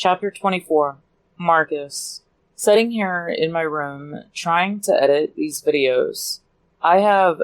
Chapter 24. Marcus. Sitting here in my room, trying to edit these videos. I have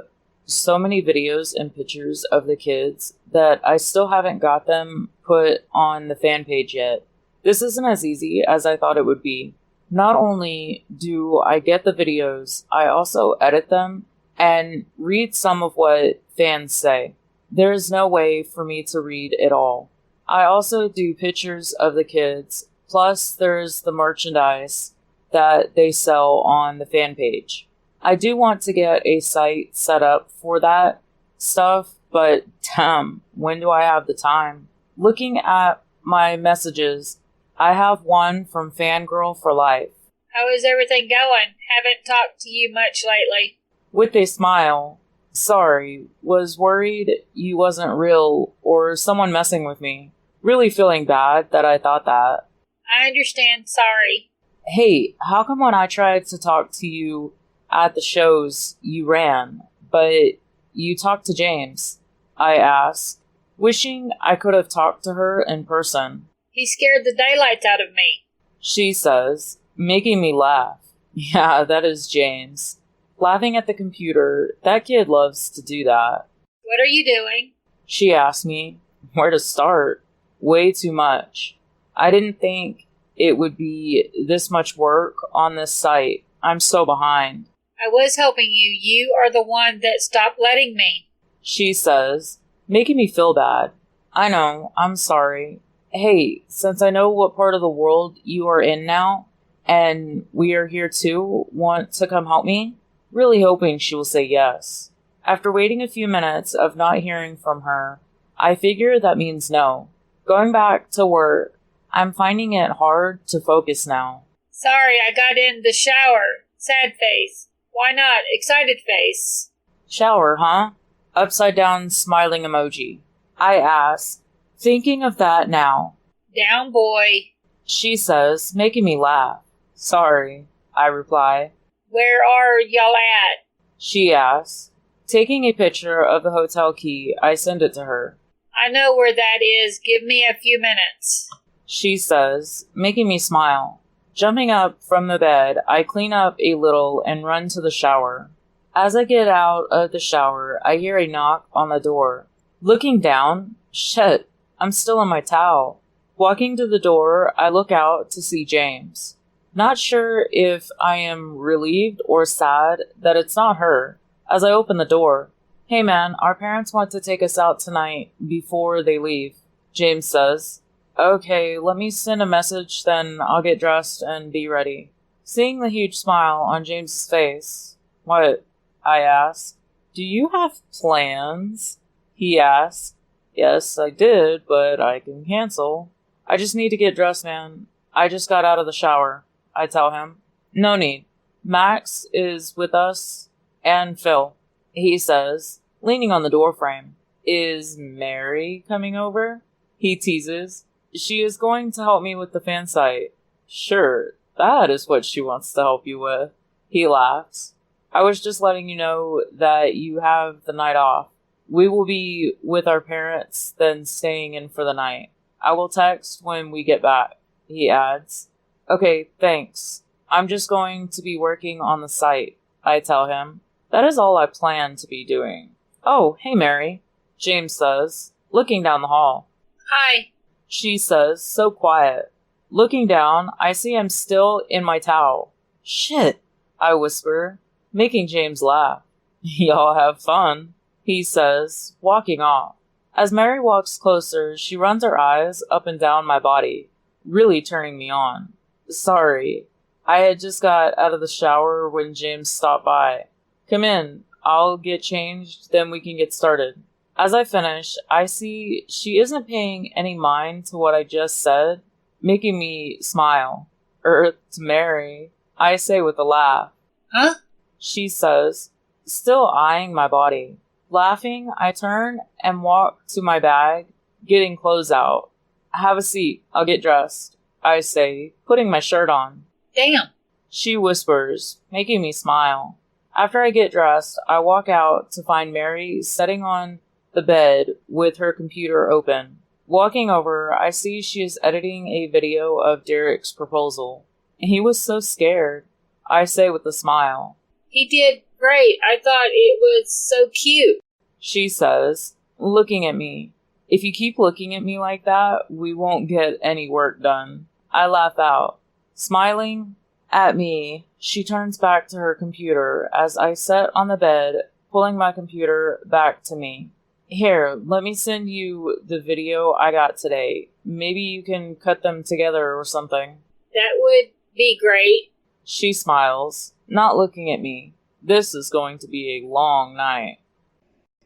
so many videos and pictures of the kids that I still haven't got them put on the fan page yet. This isn't as easy as I thought it would be. Not only do I get the videos, I also edit them and read some of what fans say. There is no way for me to read it all. I also do pictures of the kids, plus there's the merchandise that they sell on the fan page. I do want to get a site set up for that stuff, but damn, when do I have the time? Looking at my messages, I have one from Fangirl for Life. How is everything going? Haven't talked to you much lately. With a smile, sorry, was worried you wasn't real or someone messing with me. Really feeling bad that I thought that. I understand, sorry. Hey, how come when I tried to talk to you at the shows, you ran, but you talked to James? I asked, wishing I could have talked to her in person. He scared the daylights out of me. She says, making me laugh. Yeah, that is James. Laughing at the computer, that kid loves to do that. What are you doing? She asked me. Where to start? Way too much. I didn't think it would be this much work on this site. I'm so behind. I was helping you. You are the one that stopped letting me. She says, making me feel bad. I know, I'm sorry. Hey, since I know what part of the world you are in now, and we are here too, want to come help me? Really hoping she will say yes. After waiting a few minutes of not hearing from her, I figure that means no. Going back to work, I'm finding it hard to focus now. Sorry, I got in the shower. Sad face. Why not? Excited face. Shower, huh? Upside down smiling emoji. I ask, thinking of that now. Down, boy. She says, making me laugh. Sorry, I reply. Where are y'all at? She asks. Taking a picture of the hotel key, I send it to her. I know where that is. Give me a few minutes. She says, making me smile. Jumping up from the bed, I clean up a little and run to the shower. As I get out of the shower, I hear a knock on the door. Looking down, shit, I'm still in my towel. Walking to the door, I look out to see James. Not sure if I am relieved or sad that it's not her. As I open the door, hey man, our parents want to take us out tonight before they leave, James says. Okay, let me send a message, then I'll get dressed and be ready. Seeing the huge smile on James's face. What? I asked. Do you have plans? He asked. Yes, I did, but I can cancel. I just need to get dressed, man. I just got out of the shower, I tell him. No need. Max is with us and Phil, he says, leaning on the doorframe. Is Mary coming over? He teases. She is going to help me with the fan site. Sure, that is what she wants to help you with. He laughs. I was just letting you know that you have the night off. We will be with our parents, then staying in for the night. I will text when we get back, he adds. Okay, thanks. I'm just going to be working on the site, I tell him. That is all I plan to be doing. Oh, hey Mary, James says, looking down the hall. Hi. She says, so quiet. Looking down, I see I'm still in my towel. Shit, I whisper, making James laugh. Y'all have fun, he says, walking off. As Mary walks closer, she runs her eyes up and down my body, really turning me on. Sorry, I had just got out of the shower when James stopped by. Come in, I'll get changed, then we can get started. As I finish, I see she isn't paying any mind to what I just said, making me smile. It's Mary, I say with a laugh. Huh? She says, still eyeing my body. Laughing, I turn and walk to my bag, getting clothes out. Have a seat, I'll get dressed, I say, putting my shirt on. Damn. She whispers, making me smile. After I get dressed, I walk out to find Mary sitting on the bed with her computer open. Walking over, I see she is editing a video of Derek's proposal. He was so scared, I say with a smile. He did great. I thought it was so cute. She says, looking at me. If you keep looking at me like that, we won't get any work done. I laugh out. Smiling at me, she turns back to her computer as I sit on the bed, pulling my computer back to me. Here, let me send you the video I got today. Maybe you can cut them together or something. That would be great. She smiles, not looking at me. This is going to be a long night.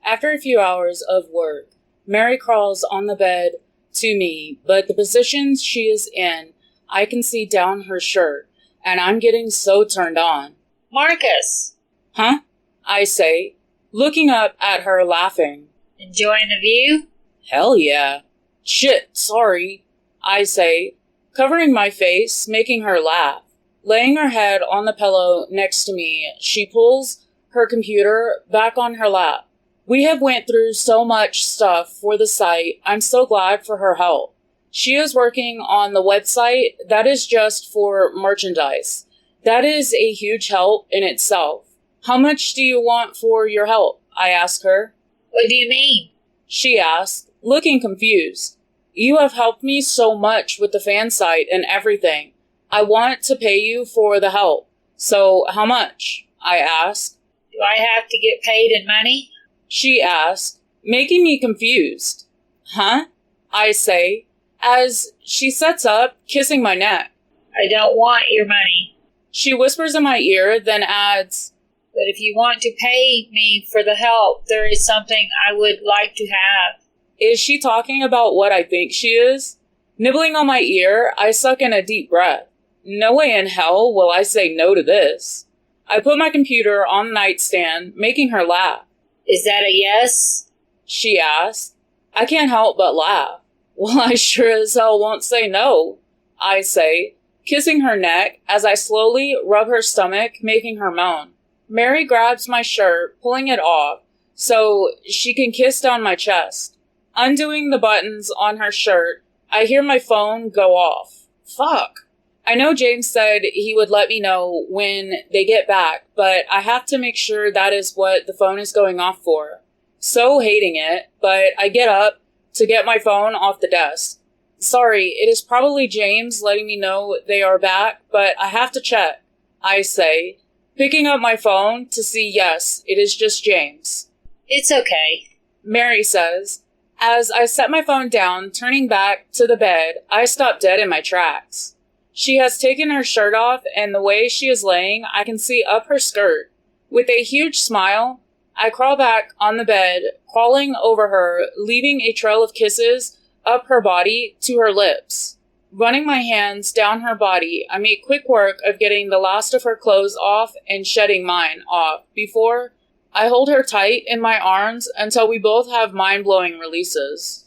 After a few hours of work, Mary crawls on the bed to me, but the position she is in, I can see down her shirt, and I'm getting so turned on. Marcus! Huh? I say, looking up at her laughing. Enjoying the view? Hell yeah. Shit, sorry, I say, covering my face, making her laugh. Laying her head on the pillow next to me, she pulls her computer back on her lap. We have went through so much stuff for the site. I'm so glad for her help. She is working on the website that is just for merchandise. That is a huge help in itself. How much do you want for your help? I ask her. What do you mean? She asks, looking confused. You have helped me so much with the fan site and everything. I want to pay you for the help. So how much? I ask. Do I have to get paid in money? She asks, making me confused. Huh? I say, as she sets up, kissing my neck. I don't want your money. She whispers in my ear, then adds, But if you want to pay me for the help, there is something I would like to have. Is she talking about what I think she is? Nibbling on my ear, I suck in a deep breath. No way in hell will I say no to this. I put my computer on the nightstand, making her laugh. Is that a yes? She asked. I can't help but laugh. Well, I sure as hell won't say no, I say, kissing her neck as I slowly rub her stomach, making her moan. Mary grabs my shirt, pulling it off, so she can kiss down my chest. Undoing the buttons on her shirt, I hear my phone go off. Fuck. I know James said he would let me know when they get back, but I have to make sure that is what the phone is going off for. So hating it, but I get up to get my phone off the desk. Sorry, it is probably James letting me know they are back, but I have to check, I say, picking up my phone to see yes, it is just James. It's okay, Mary says. As I set my phone down, turning back to the bed, I stop dead in my tracks. She has taken her shirt off, and the way she is laying, I can see up her skirt. With a huge smile, I crawl back on the bed, crawling over her, leaving a trail of kisses up her body to her lips. Running my hands down her body, I make quick work of getting the last of her clothes off and shedding mine off before I hold her tight in my arms until we both have mind-blowing releases.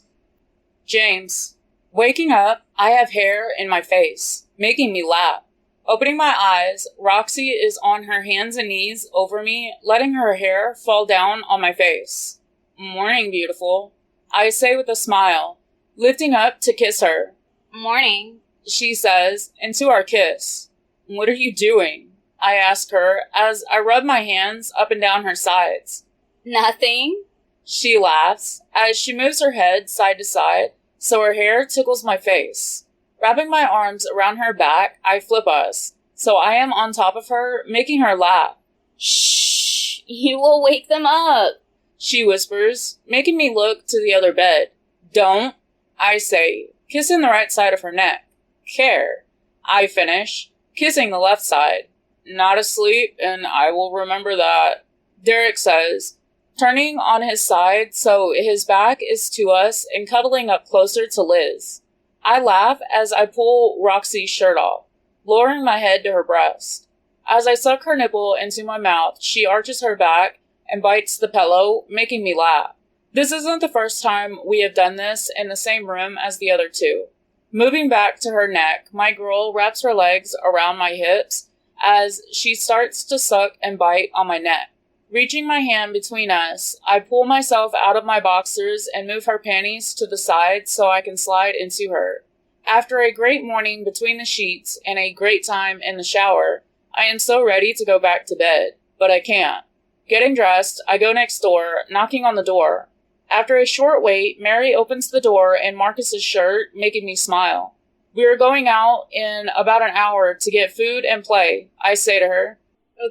James. Waking up, I have hair in my face, making me laugh. Opening my eyes, Roxy is on her hands and knees over me, letting her hair fall down on my face. Morning, beautiful, I say with a smile, lifting up to kiss her. Morning, She says, into our kiss. What are you doing? I ask her as I rub my hands up and down her sides. nothing. She laughs as she moves her head side to side so her hair tickles my face. Wrapping my arms around her back, I flip us, so I am on top of her, making her laugh. Shh, you will wake them up. She whispers, making me look to the other bed. Don't, I say, kissing the right side of her neck. Care, I finish, kissing the left side. Not asleep, and I will remember that, Derek says, turning on his side so his back is to us and cuddling up closer to Liz. I laugh as I pull Roxy's shirt off, lowering my head to her breast. As I suck her nipple into my mouth, she arches her back and bites the pillow, making me laugh. This isn't the first time we have done this in the same room as the other two. Moving back to her neck, my girl wraps her legs around my hips as she starts to suck and bite on my neck. Reaching my hand between us, I pull myself out of my boxers and move her panties to the side so I can slide into her. After a great morning between the sheets and a great time in the shower, I am so ready to go back to bed, but I can't. Getting dressed, I go next door, knocking on the door. After a short wait, Mary opens the door in Marcus's shirt, making me smile. We are going out in about an hour to get food and play, I say to her.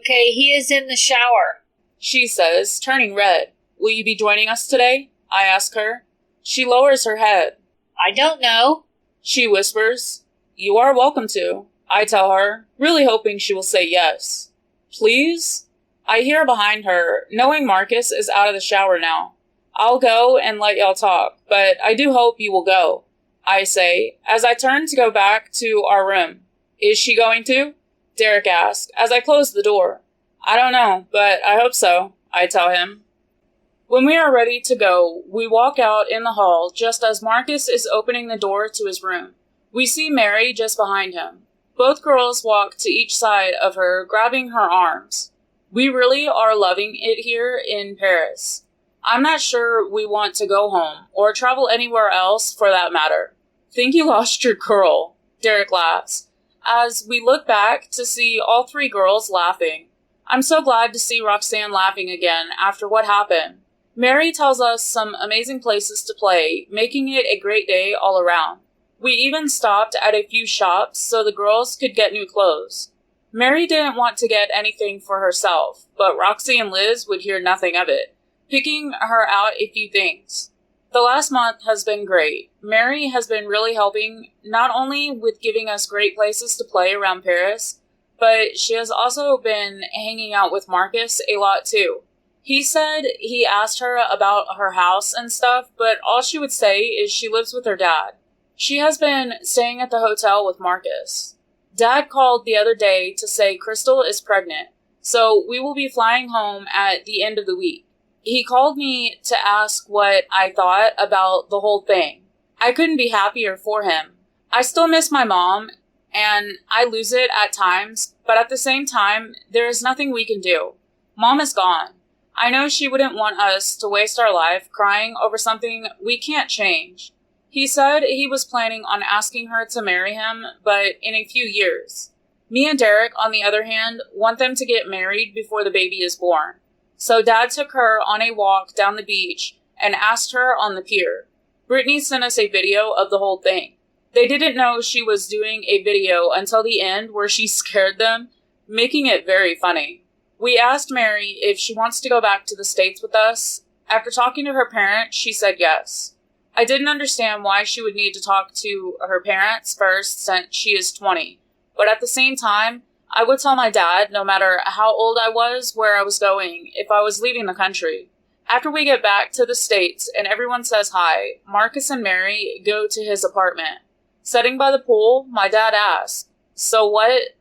Okay, he is in the shower, she says, turning red. Will you be joining us today? I ask her. She lowers her head. I don't know, she whispers. You are welcome to, I tell her, really hoping she will say yes. Please? I hear behind her, knowing Marcus is out of the shower now. I'll go and let y'all talk, but I do hope you will go, I say, as I turn to go back to our room. Is she going to? Derek asks, as I close the door. I don't know, but I hope so, I tell him. When we are ready to go, we walk out in the hall just as Marcus is opening the door to his room. We see Mary just behind him. Both girls walk to each side of her, grabbing her arms. We really are loving it here in Paris. I'm not sure we want to go home, or travel anywhere else for that matter. Think you lost your girl, Derek laughs, as we look back to see all three girls laughing. I'm so glad to see Roxanne laughing again after what happened. Mary tells us some amazing places to play, making it a great day all around. We even stopped at a few shops so the girls could get new clothes. Mary didn't want to get anything for herself, but Roxy and Liz would hear nothing of it, picking her out a few things. The last month has been great. Mary has been really helping, not only with giving us great places to play around Paris, but she has also been hanging out with Marcus a lot too. He said he asked her about her house and stuff, but all she would say is she lives with her dad. She has been staying at the hotel with Marcus. Dad called the other day to say Crystal is pregnant, so we will be flying home at the end of the week. He called me to ask what I thought about the whole thing. I couldn't be happier for him. I still miss my mom, and I lose it at times, but at the same time, there is nothing we can do. Mom is gone. I know she wouldn't want us to waste our life crying over something we can't change. He said he was planning on asking her to marry him, but in a few years. Me and Derek, on the other hand, want them to get married before the baby is born. So Dad took her on a walk down the beach and asked her on the pier. Brittany sent us a video of the whole thing. They didn't know she was doing a video until the end where she scared them, making it very funny. We asked Mary if she wants to go back to the States with us. After talking to her parents, she said yes. I didn't understand why she would need to talk to her parents first since she is 20, but at the same time, I would tell my dad, no matter how old I was, where I was going, if I was leaving the country. After we get back to the States and everyone says hi, Marcus and Mary go to his apartment. Sitting by the pool, my dad asks, "So what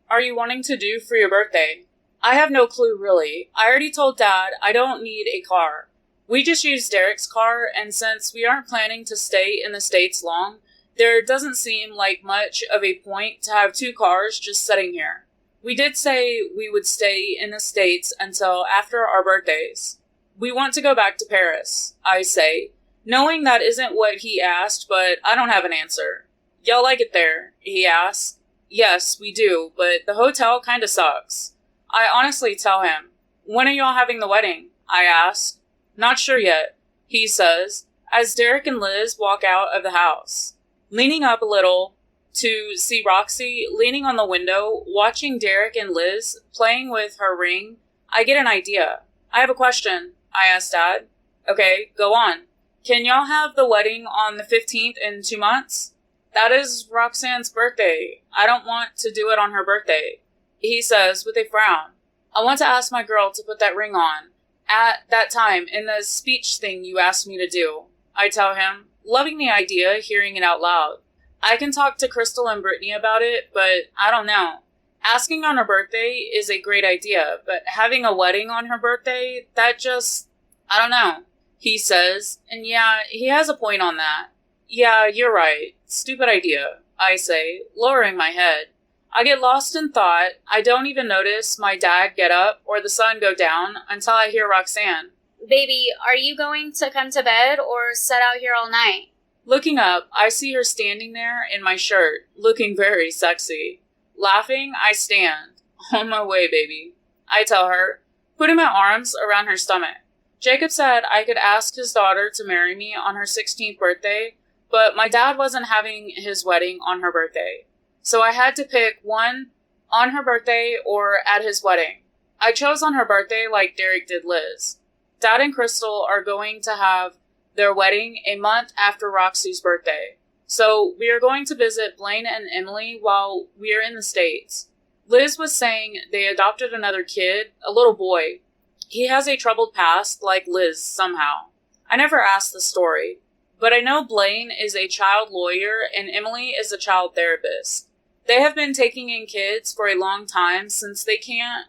are you wanting to do for your birthday?" I have no clue, really. I already told Dad I don't need a car. We just use Derek's car, and since we aren't planning to stay in the States long, there doesn't seem like much of a point to have two cars just sitting here. We did say we would stay in the States until after our birthdays. We want to go back to Paris, I say, knowing that isn't what he asked, but I don't have an answer. Y'all like it there? He asks. Yes, we do, but the hotel kinda sucks. I honestly tell him, when are y'all having the wedding? I ask. Not sure yet, he says, as Derek and Liz walk out of the house. Leaning up a little to see Roxy leaning on the window, watching Derek and Liz playing with her ring, I get an idea. I have a question, I ask Dad. Okay, go on. Can y'all have the wedding on the 15th in 2 months? That is Roxanne's birthday. I don't want to do it on her birthday, he says with a frown. I want to ask my girl to put that ring on at that time in the speech thing you asked me to do, I tell him, loving the idea, hearing it out loud. I can talk to Crystal and Brittany about it, but I don't know. Asking on her birthday is a great idea, but having a wedding on her birthday, that just, I don't know, he says, and yeah, he has a point on that. Yeah, you're right. Stupid idea, I say, lowering my head. I get lost in thought. I don't even notice my dad get up or the sun go down until I hear Roxanne. Baby, are you going to come to bed or sit out here all night? Looking up, I see her standing there in my shirt, looking very sexy. Laughing, I stand. On my way, baby, I tell her, putting my arms around her stomach. Jacob said I could ask his daughter to marry me on her 16th birthday, but my dad wasn't having his wedding on her birthday. So I had to pick one on her birthday or at his wedding. I chose on her birthday like Derek did Liz. Dad and Crystal are going to have their wedding a month after Roxy's birthday. So we are going to visit Blaine and Emily while we are in the States. Liz was saying they adopted another kid, a little boy. He has a troubled past like Liz somehow. I never asked the story, but I know Blaine is a child lawyer and Emily is a child therapist. They have been taking in kids for a long time since they can't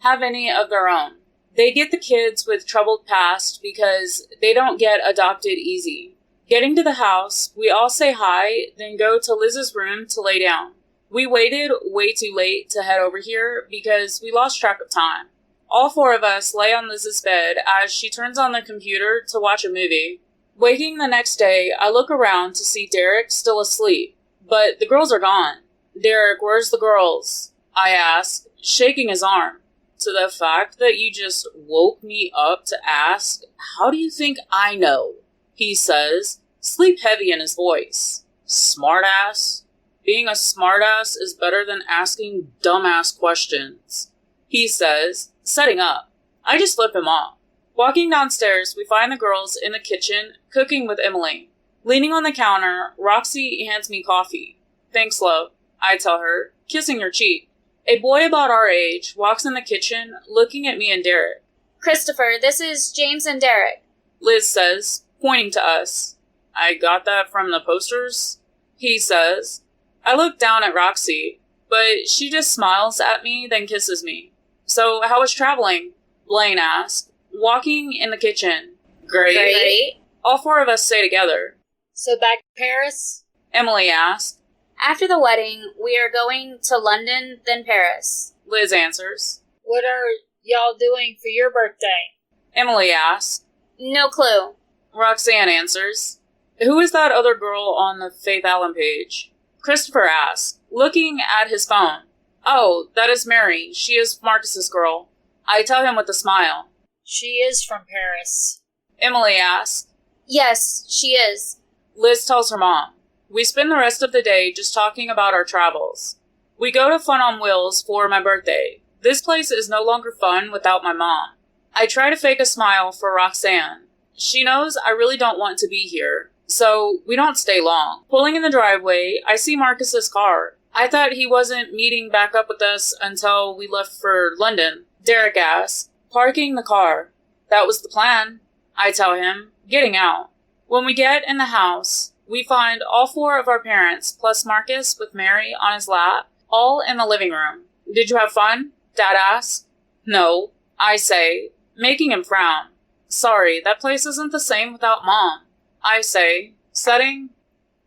have any of their own. They get the kids with troubled past because they don't get adopted easy. Getting to the house, we all say hi, then go to Liz's room to lay down. We waited way too late to head over here because we lost track of time. All four of us lay on Liz's bed as she turns on the computer to watch a movie. Waking the next day, I look around to see Derek still asleep, but the girls are gone. Derek, where's the girls? I ask, shaking his arm. To the fact that you just woke me up to ask, how do you think I know? He says, sleep heavy in his voice. Smartass? Being a smartass is better than asking dumbass questions. He says, setting up. I just flip him off. Walking downstairs, we find the girls in the kitchen, cooking with Emily. Leaning on the counter, Roxy hands me coffee. Thanks, love, I tell her, kissing her cheek. A boy about our age walks in the kitchen, looking at me and Derek. Christopher, this is James and Derek, Liz says, pointing to us. I got that from the posters, he says. I look down at Roxy, but she just smiles at me, then kisses me. So, how was traveling? Blaine asked, walking in the kitchen. Great. All four of us say together. So back to Paris? Emily asked. After the wedding, we are going to London, then Paris. Liz answers. What are y'all doing for your birthday? Emily asks. No clue. Roxanne answers. Who is that other girl on the Faith Allen page? Christopher asks, looking at his phone. Oh, that is Mary. She is Marcus's girl. I tell him with a smile. She is from Paris. Emily asks. Yes, she is. Liz tells her mom. We spend the rest of the day just talking about our travels. We go to Fun on Wheels for my birthday. This place is no longer fun without my mom. I try to fake a smile for Roxanne. She knows I really don't want to be here, so we don't stay long. Pulling in the driveway, I see Marcus's car. I thought he wasn't meeting back up with us until we left for London. Derek asks, parking the car. That was the plan, I tell him, getting out. When we get in the house, we find all four of our parents, plus Marcus with Mary on his lap, all in the living room. Did you have fun? Dad asks. No, I say, making him frown. Sorry, that place isn't the same without Mom. I say, setting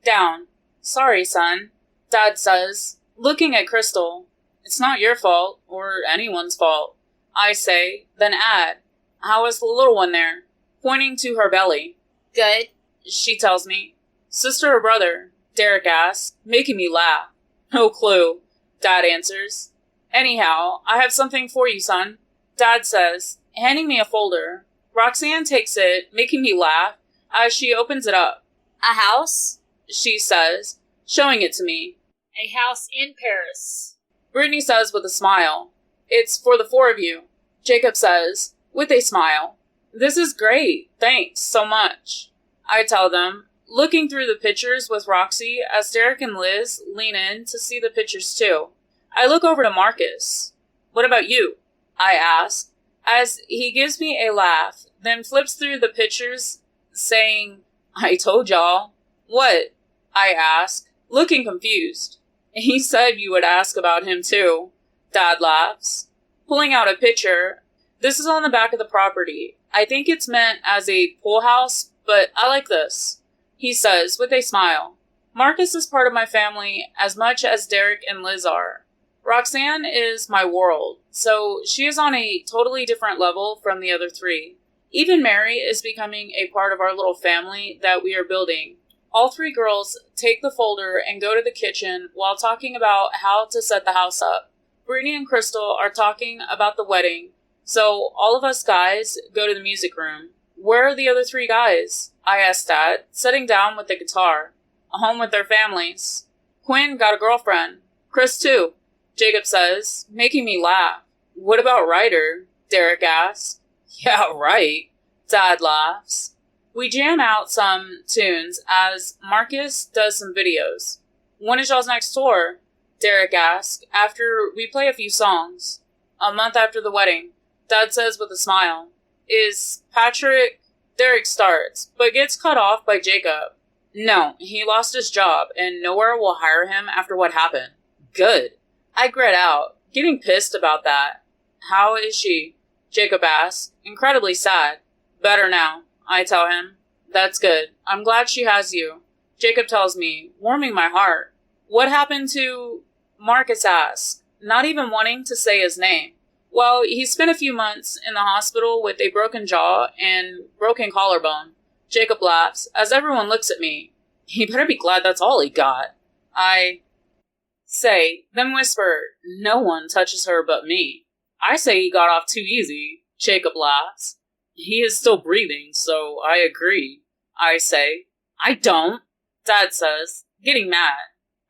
down. Sorry, son, Dad says, looking at Crystal. It's not your fault, or anyone's fault. I say, then add, how is the little one there? Pointing to her belly. Good, she tells me. Sister or brother? Derek asks, making me laugh. No clue, Dad answers. Anyhow, I have something for you, son, Dad says, handing me a folder. Roxanne takes it, making me laugh, as she opens it up. a house? She says, showing it to me. A house in Paris. Brittany says with a smile, it's for the four of you. Jacob says, with a smile, this is great, thanks so much. I tell them, looking through the pictures with Roxy as Derek and Liz lean in to see the pictures too. I look over to Marcus. What about you? I ask, as he gives me a laugh, then flips through the pictures, saying, I told y'all. What? I ask, looking confused. He said you would ask about him too. Dad laughs. Pulling out a picture. This is on the back of the property. I think it's meant as a pool house, but I like this. He says with a smile. Marcus is part of my family as much as Derek and Liz are. Roxanne is my world, so she is on a totally different level from the other three. Even Mary is becoming a part of our little family that we are building. All three girls take the folder and go to the kitchen while talking about how to set the house up. Brittany and Crystal are talking about the wedding, so all of us guys go to the music room. Where are the other three guys? I asked Dad, sitting down with the guitar. Home with their families. Quinn got a girlfriend. Chris too, Jacob says, making me laugh. What about Ryder? Derek asks. Yeah, right. Dad laughs. We jam out some tunes as Marcus does some videos. When is y'all's next tour? Derek asks, after we play a few songs. A month after the wedding, Dad says with a smile. Is Patrick... Derek starts, but gets cut off by Jacob. No, he lost his job, and nowhere will hire him after what happened. Good. I grit out, getting pissed about that. How is she? Jacob asks, incredibly sad. Better now, I tell him. That's good. I'm glad she has you. Jacob tells me, warming my heart. What happened to... Marcus asks, not even wanting to say his name. Well, he spent a few months in the hospital with a broken jaw and broken collarbone. Jacob laughs, as everyone looks at me. He better be glad that's all he got. I say, then whisper, no one touches her but me. I say he got off too easy. Jacob laughs. He is still breathing, so I agree. I say, I don't. Dad says, getting mad.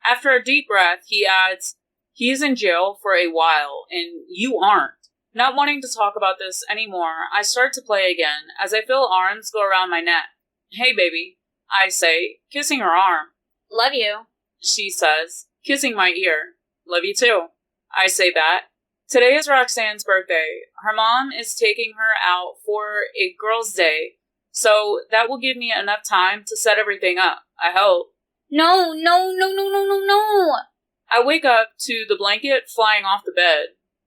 After a deep breath, he adds, he is in jail for a while, and you aren't. Not wanting to talk about this anymore, I start to play again as I feel arms go around my neck. Hey, baby, I say, kissing her arm. Love you. She says, kissing my ear. Love you too. I say back. Today is Roxanne's birthday. Her mom is taking her out for a girls' day, so that will give me enough time to set everything up, I hope. No. I wake up to the blanket flying off the bed.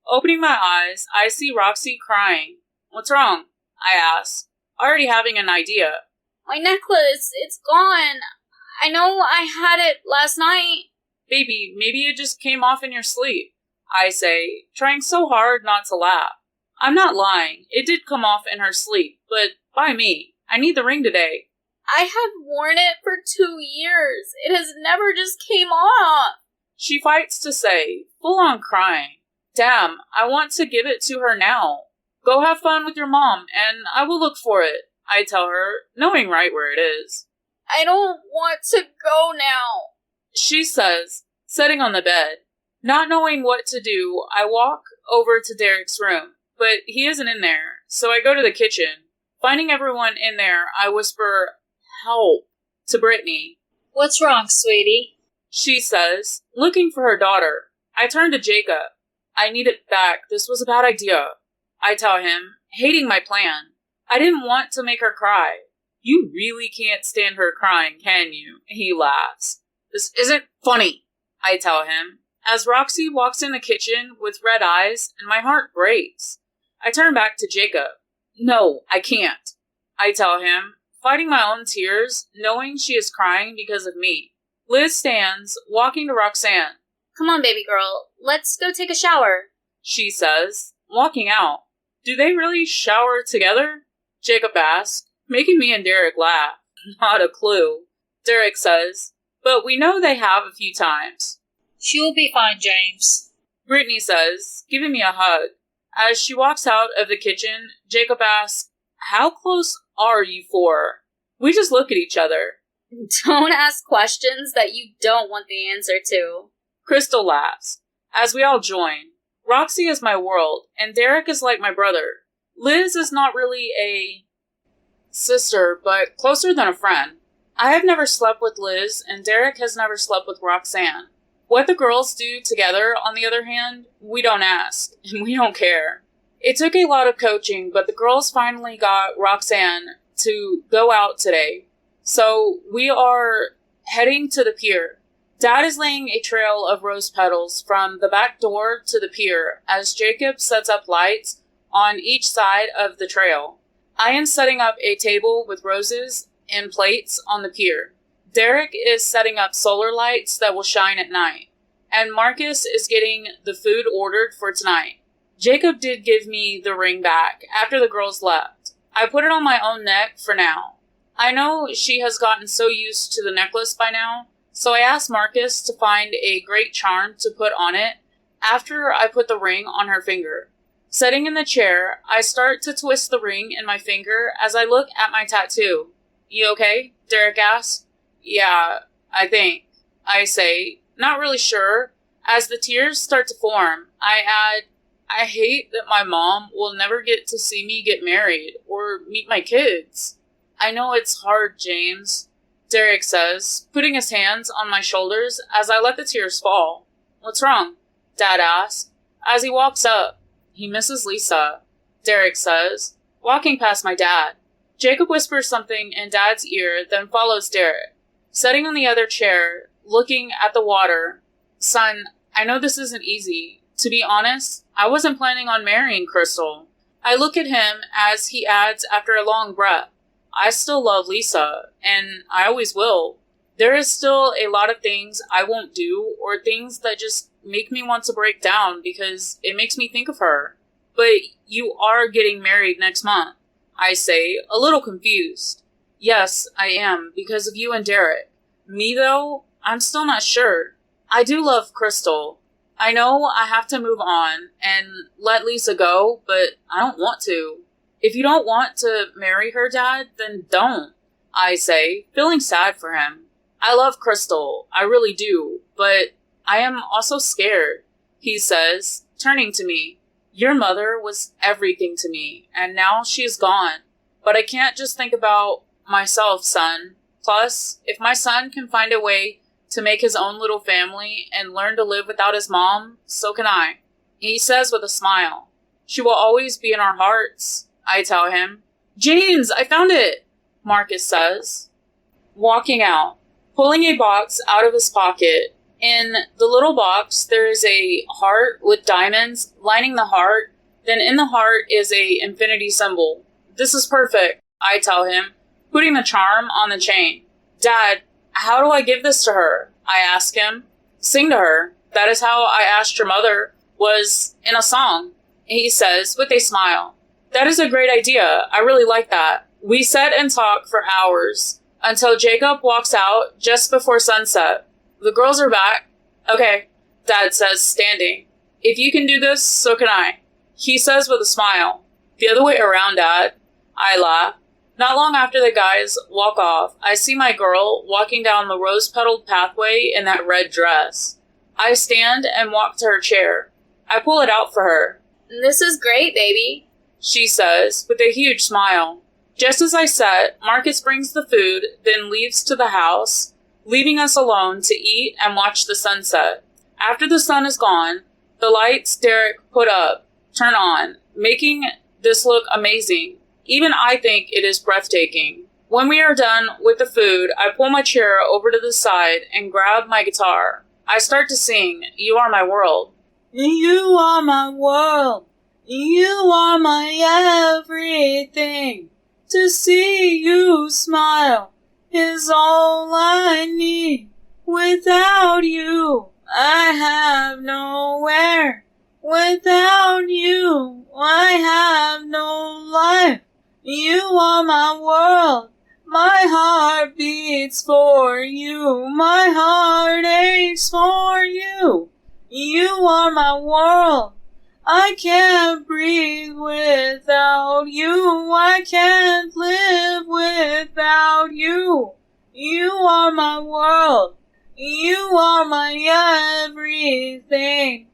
Opening my eyes, I see Roxy crying. What's wrong? I ask, already having an idea. My necklace, it's gone. I know I had it last night. Baby, maybe it just came off in your sleep, I say, trying so hard not to laugh. I'm not lying. It did come off in her sleep, but by me. I need the ring today. I have worn it for 2 years. It has never just came off. She fights to say, full on crying. Damn, I want to give it to her now. Go have fun with your mom, and I will look for it, I tell her, knowing right where it is. I don't want to go now, she says, sitting on the bed. Not knowing what to do, I walk over to Derek's room, but he isn't in there, so I go to the kitchen. Finding everyone in there, I whisper, help, to Brittany. What's wrong, sweetie? She says, looking for her daughter. I turn to Jacob. I need it back. This was a bad idea. I tell him, hating my plan. I didn't want to make her cry. You really can't stand her crying, can you? He laughs. This isn't funny, I tell him, as Roxy walks in the kitchen with red eyes and my heart breaks. I turn back to Jacob. No, I can't, I tell him, fighting my own tears, knowing she is crying because of me. Liz stands, walking to Roxanne. Come on, baby girl. Let's go take a shower, she says, walking out. Do they really shower together? Jacob asks, making me and Derek laugh. Not a clue. Derek says, but we know they have a few times. She'll be fine, James. Brittany says, giving me a hug. As she walks out of the kitchen, Jacob asks, how close are you four? We just look at each other. Don't ask questions that you don't want the answer to. Crystal laughs, as we all join. Roxy is my world, and Derek is like my brother. Liz is not really a sister, but closer than a friend. I have never slept with Liz, and Derek has never slept with Roxanne. What the girls do together, on the other hand, we don't ask, and we don't care. It took a lot of coaching, but the girls finally got Roxanne to go out today. So we are heading to the pier. Dad is laying a trail of rose petals from the back door to the pier as Jacob sets up lights on each side of the trail. I am setting up a table with roses and plates on the pier. Derek is setting up solar lights that will shine at night, and Marcus is getting the food ordered for tonight. Jacob did give me the ring back after the girls left. I put it on my own neck for now. I know she has gotten so used to the necklace by now, so I asked Marcus to find a great charm to put on it after I put the ring on her finger. Sitting in the chair, I start to twist the ring in my finger as I look at my tattoo. You okay? Derek asks. Yeah, I think. I say, not really sure. As the tears start to form, I add, I hate that my mom will never get to see me get married or meet my kids. I know it's hard, James, Derek says, putting his hands on my shoulders as I let the tears fall. What's wrong? Dad asks. As he walks up, he misses Lisa, Derek says, walking past my dad. Jacob whispers something in Dad's ear, then follows Derek. Sitting on the other chair, looking at the water. Son, I know this isn't easy. To be honest, I wasn't planning on marrying Crystal. I look at him as he adds after a long breath. I still love Lisa, and I always will. There is still a lot of things I won't do, or things that just make me want to break down because it makes me think of her. But you are getting married next month, I say, a little confused. Yes, I am, because of you and Derek. Me, though, I'm still not sure. I do love Crystal. I know I have to move on and let Lisa go, but I don't want to. If you don't want to marry her, Dad, then don't, I say, feeling sad for him. I love Crystal, I really do, but I am also scared, he says, turning to me. Your mother was everything to me, and now she is gone. But I can't just think about myself, son. Plus, if my son can find a way to make his own little family and learn to live without his mom, so can I. He says with a smile. She will always be in our hearts, I tell him. James, I found it, Marcus says. Walking out, pulling a box out of his pocket. In the little box, there is a heart with diamonds lining the heart. Then in the heart is a infinity symbol. This is perfect, I tell him, putting the charm on the chain. Dad, how do I give this to her? I ask him. Sing to her. That is how I asked your mother, was in a song, he says with a smile. That is a great idea. I really like that. We sit and talk for hours until Jacob walks out just before sunset. The girls are back. Okay, Dad says, standing. If you can do this, so can I, he says with a smile. The other way around, Dad, I laugh. Not long after the guys walk off, I see my girl walking down the rose-petaled pathway in that red dress. I stand and walk to her chair. I pull it out for her. This is great, baby, she says, with a huge smile. Just as I sit, Marcus brings the food, then leaves to the house, leaving us alone to eat and watch the sunset. After the sun is gone, the lights Derek put up turn on, making this look amazing. Even I think it is breathtaking. When we are done with the food, I pull my chair over to the side and grab my guitar. I start to sing, You Are My World. You are my world. You are my everything. To see you smile is all I need. Without you, I have nowhere. Without you, I have no life. You are my world. My heart beats for you. My heart aches for you. You are my world. I can't breathe without you. I can't live without you. You are my world. You are my everything.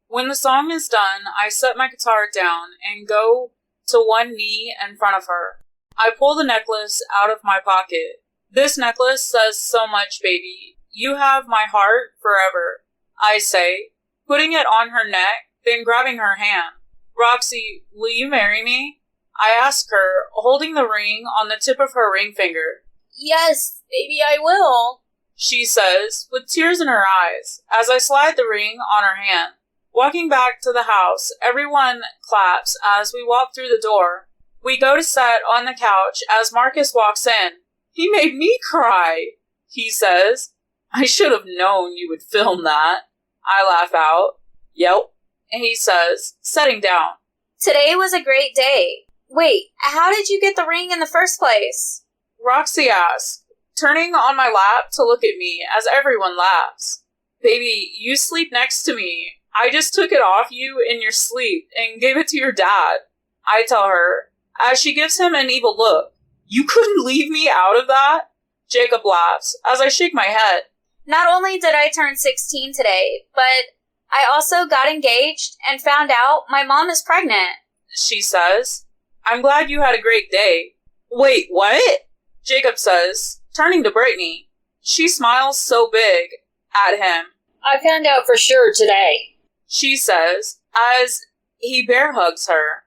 When the song is done, I set my guitar down and go to one knee in front of her. I pull the necklace out of my pocket. This necklace says so much, baby. You have my heart forever, I say, putting it on her neck, then grabbing her hand. Roxy, will you marry me? I ask her, holding the ring on the tip of her ring finger. Yes, baby, I will, she says, with tears in her eyes, as I slide the ring on her hand. Walking back to the house, everyone claps as we walk through the door. We go to sit on the couch as Marcus walks in. He made me cry. He says. I should have known you would film that. I laugh out. Yep. And he says, setting down. Today was a great day. Wait, how did you get the ring in the first place? Roxy asks, turning on my lap to look at me as everyone laughs. Baby, you sleep next to me. I just took it off you in your sleep and gave it to your dad. I tell her, as she gives him an evil look. You couldn't leave me out of that? Jacob laughs as I shake my head. Not only did I turn 16 today, but I also got engaged and found out my mom is pregnant. She says, I'm glad you had a great day. Wait, what? Jacob says, turning to Brittany. She smiles so big at him. I found out for sure today. She says, as he bear hugs her.